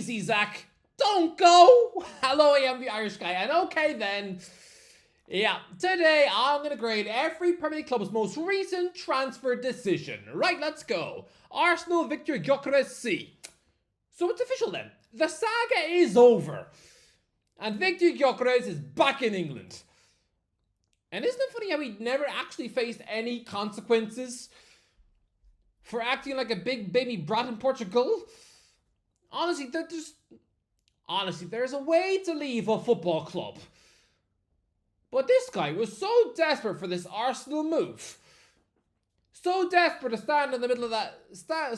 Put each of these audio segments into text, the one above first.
easy, Zach. Don't go. Hello, I am the Irish guy. And okay then. Yeah, today I'm going to grade every Premier League club's most recent transfer decision. Right, let's go. Arsenal Victor Gyökeres C. So it's official then. The saga is over. And Victor Gyökeres is back in England. And isn't it funny how he never actually faced any consequences for acting like a big baby brat in Portugal? Honestly, there's a way to leave a football club. But this guy was so desperate for this Arsenal move. So desperate to stand in the middle of that...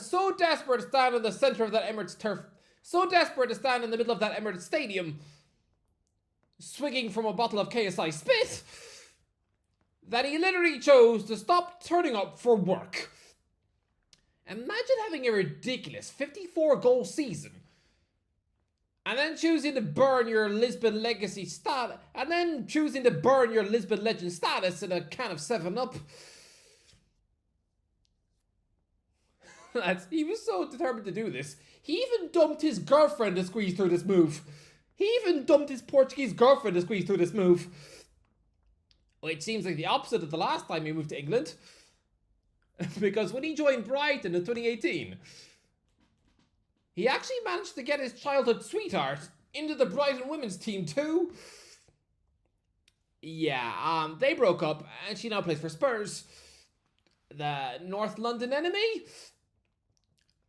so desperate to stand in the centre of that Emirates turf. So desperate to stand in the middle of that Emirates stadium, swigging from a bottle of KSI spit, that he literally chose to stop turning up for work. Imagine having a ridiculous 54-goal season and then choosing to burn your Lisbon legacy status, and then choosing to burn your Lisbon legend status in a can of 7-Up. He was so determined to do this. He even dumped his girlfriend to squeeze through this move. He even dumped his Portuguese girlfriend to squeeze through this move. Which seems like the opposite of the last time he moved to England. Because when he joined Brighton in 2018, he actually managed to get his childhood sweetheart into the Brighton women's team too. Yeah, they broke up and she now plays for Spurs, the North London enemy.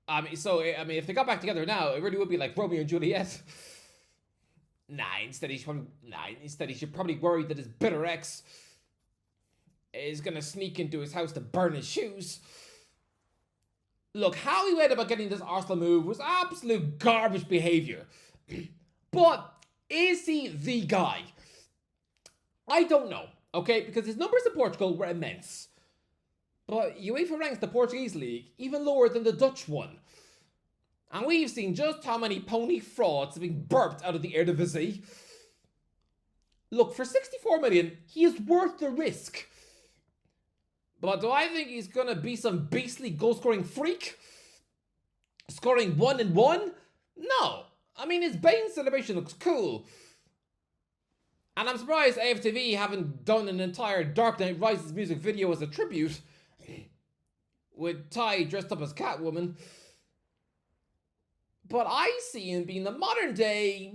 If they got back together now, it really would be like Romeo and Juliet. Instead he should probably worry that his bitter ex is gonna sneak into his house to burn his shoes. Look, how he went about getting this Arsenal move was absolute garbage behaviour. But is he the guy? I don't know, okay? Because his numbers in Portugal were immense. But UEFA ranks the Portuguese league even lower than the Dutch one. And we've seen just how many pony frauds have been burped out of the Eredivisie. Look, for 64 million, he is worth the risk. But do I think he's going to be some beastly goal-scoring freak? Scoring 1 and 1? No. I mean, his Bane celebration looks cool. And I'm surprised AFTV haven't done an entire Dark Knight Rises music video as a tribute, with Ty dressed up as Catwoman. But I see him being the modern-day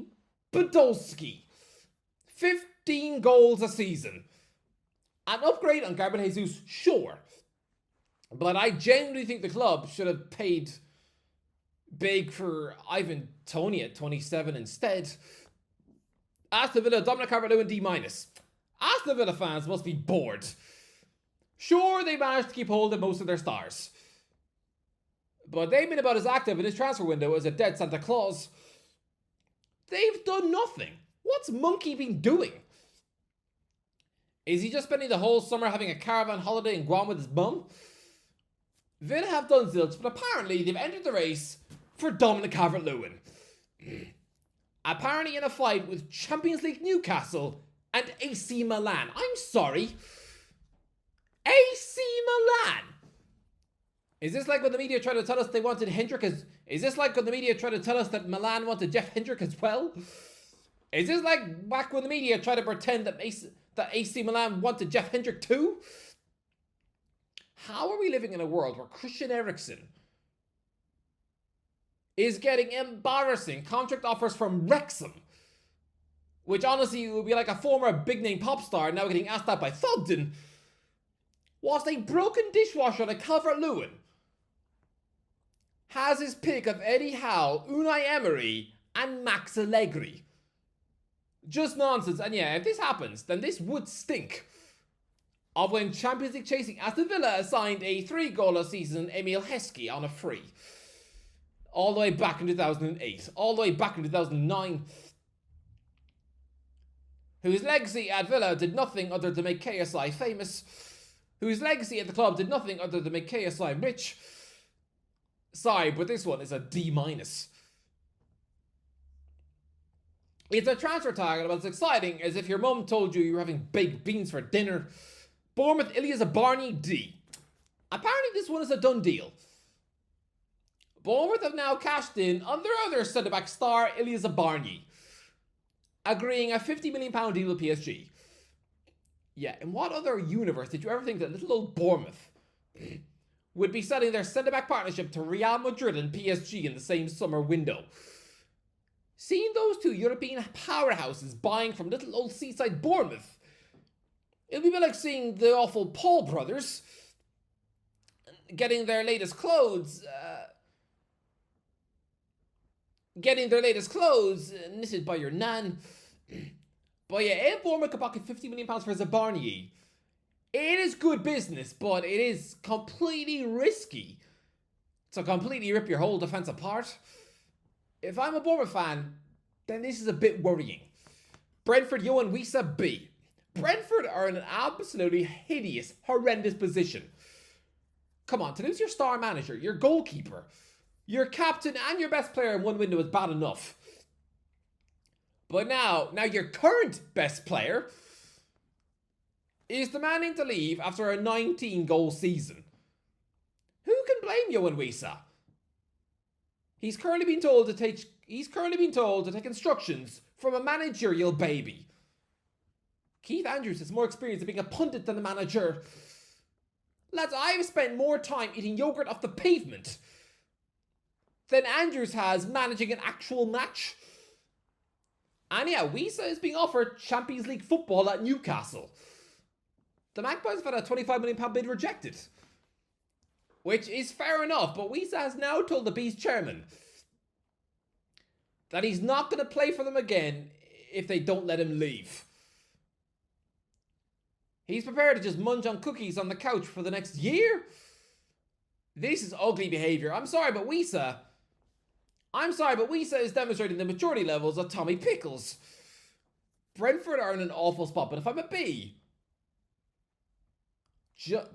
Podolski. 15 goals a season. An upgrade on Gabriel Jesus, sure. But I genuinely think the club should have paid big for Ivan Toney at 27 instead. Aston Villa, Dominic Calvert-Lewin, D-. Aston Villa fans must be bored. Sure, they managed to keep hold of most of their stars, but they've been about as active in his transfer window as a dead Santa Claus. They've done nothing. What's Monkey been doing? Is he just spending the whole summer having a caravan holiday in Guam with his mum? Villa have done zilch, but apparently they've entered the race for Dominic Calvert-Lewin. Apparently in a fight with Champions League Newcastle and AC Milan. I'm sorry. AC Milan? Is this like when the media tried to tell us they wanted Hendrick as... Is this like when the media tried to tell us that Milan wanted Jeff Hendrick as well? Is this like back when the media tried to pretend that AC Milan wanted Jeff Hendrick too? How are we living in a world where Christian Eriksen is getting embarrassing contract offers from Wrexham, which honestly would be like a former big-name pop star now getting asked out by Thugden, whilst a broken dishwasher like Calvert-Lewin has his pick of Eddie Howe, Unai Emery, and Max Allegri? Just nonsense. And yeah, if this happens, then this would stink of when Champions League chasing Aston Villa assigned a 3-goal-a-season Emil Heskey on a free. All the way back in 2008. All the way back in 2009. Whose legacy at Villa did nothing other than make KSI famous. Whose legacy at the club did nothing other than make KSI rich. Sorry, but this one is a D-. It's a transfer target about as exciting as if your mum told you you were having baked beans for dinner. Bournemouth Ilyas Barney, D. Apparently this one is a done deal. Bournemouth have now cashed in on their other centre-back star, Ilya Zabarnyi, agreeing a £50 million deal with PSG. Yeah, in what other universe did you ever think that little old Bournemouth would be selling their centre-back partnership to Real Madrid and PSG in the same summer window? Seeing those two European powerhouses buying from little old seaside Bournemouth, it'll be a bit like seeing the awful Paul brothers getting their latest clothes knitted by your nan. But yeah, if Bournemouth could pocket £50 million for Zabarnyi, it is good business, but it is completely risky to completely rip your whole defence apart. If I'm a Bournemouth fan, then this is a bit worrying. Brentford, Yohan Wissa B. Brentford are in an absolutely hideous, horrendous position. Come on, to lose your star manager, your goalkeeper, your captain, and your best player in one window is bad enough. But now your current best player is demanding to leave after a 19-goal season. Who can blame Yohan Wissa? He's currently been told to take instructions from a managerial baby. Keith Andrews has more experience of being a pundit than a manager. Lads, I've spent more time eating yogurt off the pavement than Andrews has managing an actual match. And yeah, Wissa is being offered Champions League football at Newcastle. The Magpies have had a £25 million bid rejected, which is fair enough, but Wissa has now told the Bees chairman that he's not going to play for them again if they don't let him leave. He's prepared to just munch on cookies on the couch for the next year? This is ugly behaviour. I'm sorry, but Wissa is demonstrating the maturity levels of Tommy Pickles. Brentford are in an awful spot, but if I'm a B,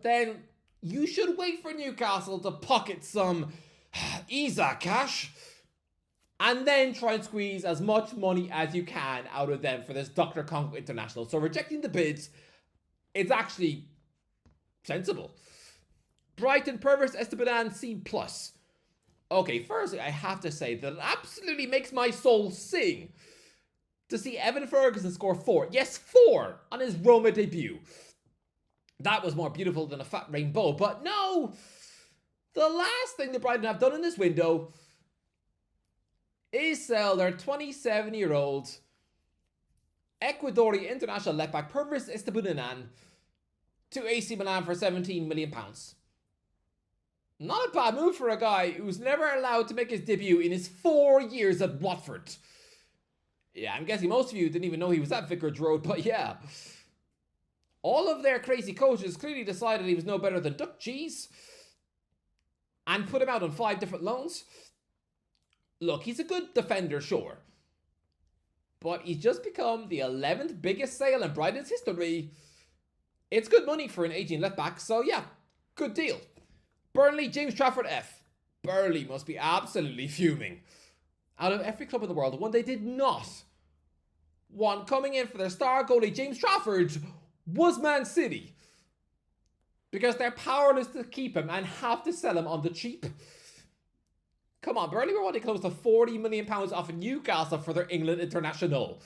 then you should wait for Newcastle to pocket some Isa cash and then try and squeeze as much money as you can out of them for this Dr. Congo International. So rejecting the bids, it's actually sensible. Brighton, Pervis Esteban C+. Okay, firstly, I have to say that it absolutely makes my soul sing to see Evan Ferguson score 4. Yes, 4 on his Roma debut. That was more beautiful than a fat rainbow, but no! The last thing the Brighton have done in this window is sell their 27-year-old Ecuadorian international left-back Pervis Esteban to AC Milan for £17 million. Not a bad move for a guy who's never allowed to make his debut in his 4 years at Watford. Yeah, I'm guessing most of you didn't even know he was at Vicarage Road, but yeah. All of their crazy coaches clearly decided he was no better than duck cheese and put him out on 5 different loans. Look, he's a good defender, sure. But he's just become the 11th biggest sale in Brighton's history. It's good money for an aging left-back, so yeah, good deal. Burnley, James Trafford F. Burnley must be absolutely fuming. Out of every club in the world, the one they did not want coming in for their star goalie James Trafford was Man City. Because they're powerless to keep him and have to sell him on the cheap. Come on, Burnley were wanting close to £40 million off of Newcastle for their England international.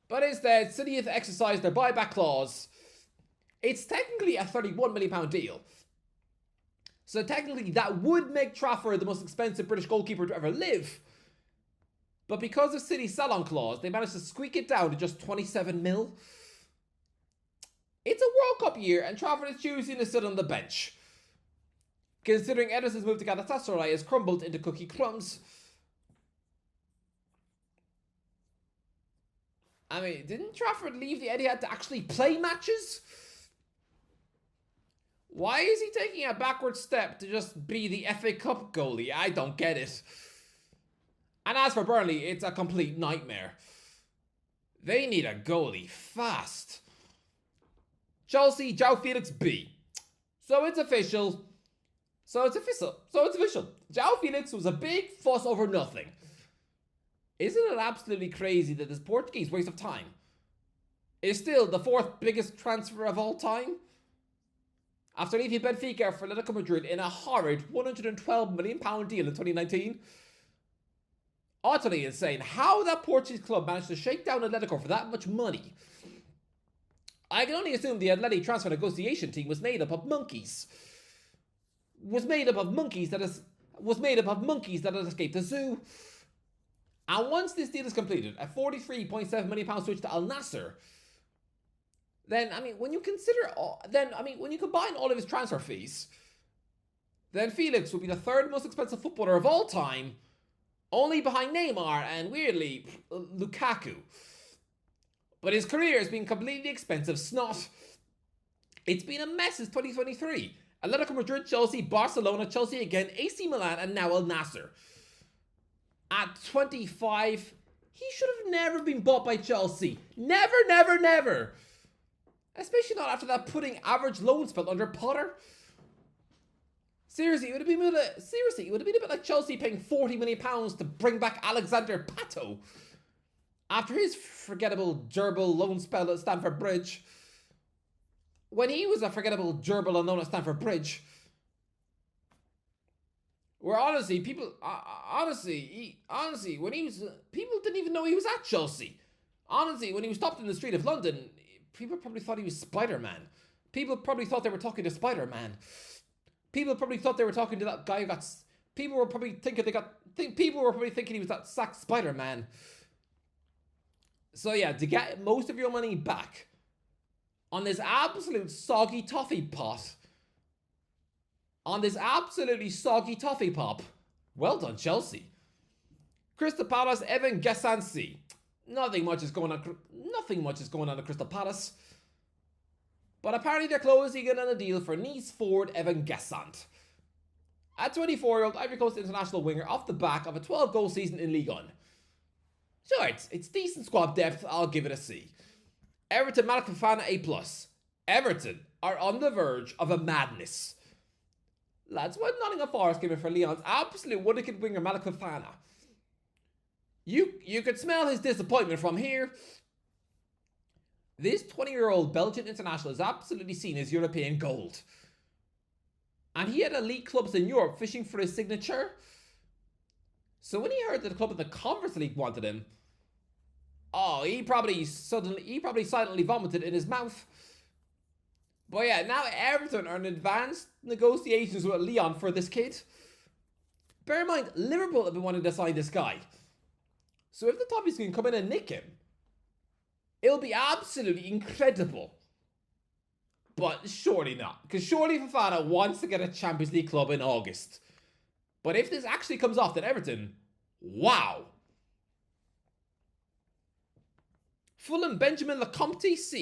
But instead, City have exercised their buyback clause. It's technically a £31 million deal. So technically that would make Trafford the most expensive British goalkeeper to ever live. But because of City's sell-on clause, they managed to squeak it down to just 27 mil. It's a World Cup year and Trafford is choosing to sit on the bench. Considering Ederson's move to Galatasaray has crumbled into cookie crumbs. I mean, didn't Trafford leave the Etihad to actually play matches? Why is he taking a backward step to just be the FA Cup goalie? I don't get it. And as for Burnley, it's a complete nightmare. They need a goalie fast. Chelsea, João Felix B. So it's official. João Felix was a big fuss over nothing. Isn't it absolutely crazy that this Portuguese waste of time is still the 4th biggest transfer of all time? after leaving Benfica for Atletico Madrid in a horrid £112 million deal in 2019. Utterly insane how that Portuguese club managed to shake down Atletico for that much money. I can only assume the Atleti transfer negotiation team was made up of monkeys. Was made up of monkeys that had escaped the zoo. And once this deal is completed, a £43.7 million switch to Al Nassr, then, when you combine all of his transfer fees, then Felix will be the third most expensive footballer of all time, only behind Neymar and, weirdly, Lukaku. But his career has been completely expensive snot. It's been a mess since 2023. Atletico Madrid, Chelsea, Barcelona, Chelsea again, AC Milan, and now Al Nassr. At 25, he should have never been bought by Chelsea. Never, never, never. Especially not after that pudding average loan spell under Potter. Seriously, it would have been a bit like Chelsea paying £40 million to bring back Alexander Pato after his forgettable gerbil loan spell at Stamford Bridge. When he was a forgettable gerbil unknown at Stamford Bridge, where honestly, people didn't even know he was at Chelsea. Honestly, when he was stopped in the street of London, people probably thought he was Spider-Man. People probably thought they were talking to Spider-Man. People probably thought they were talking to that guy who got... People were probably thinking he was that sacked Spider-Man. So yeah, to get most of your money back on this absolute soggy toffee pot, well done, Chelsea. Crystal Palace, Evan Gessansi. Nothing much is going on at Crystal Palace. But apparently they're closing in on a deal for Nice forward Evan Gessant. A 24-year-old Ivory Coast international winger off the back of a 12-goal season in Ligue 1. Sure, it's decent squad depth, I'll give it a C. Everton, Malik Fofana, A+. Everton are on the verge of a madness. Lads, what Nottingham Forest gave it for Lyon's absolute wonderkid winger Malik Fofana? You could smell his disappointment from here. This 20-year-old Belgian international is absolutely seen as European gold. And he had elite clubs in Europe fishing for his signature. So when he heard that the club in the Conference League wanted him, he probably silently vomited in his mouth. But yeah, now Everton are in advanced negotiations with Lyon for this kid. Bear in mind, Liverpool have been wanting to sign this guy. So if the Toffees can come in and nick him, it'll be absolutely incredible. But surely not. Because surely Fofana wants to get a Champions League club in August. But if this actually comes off, then Everton, wow. Fulham, Benjamin Lecomte, C.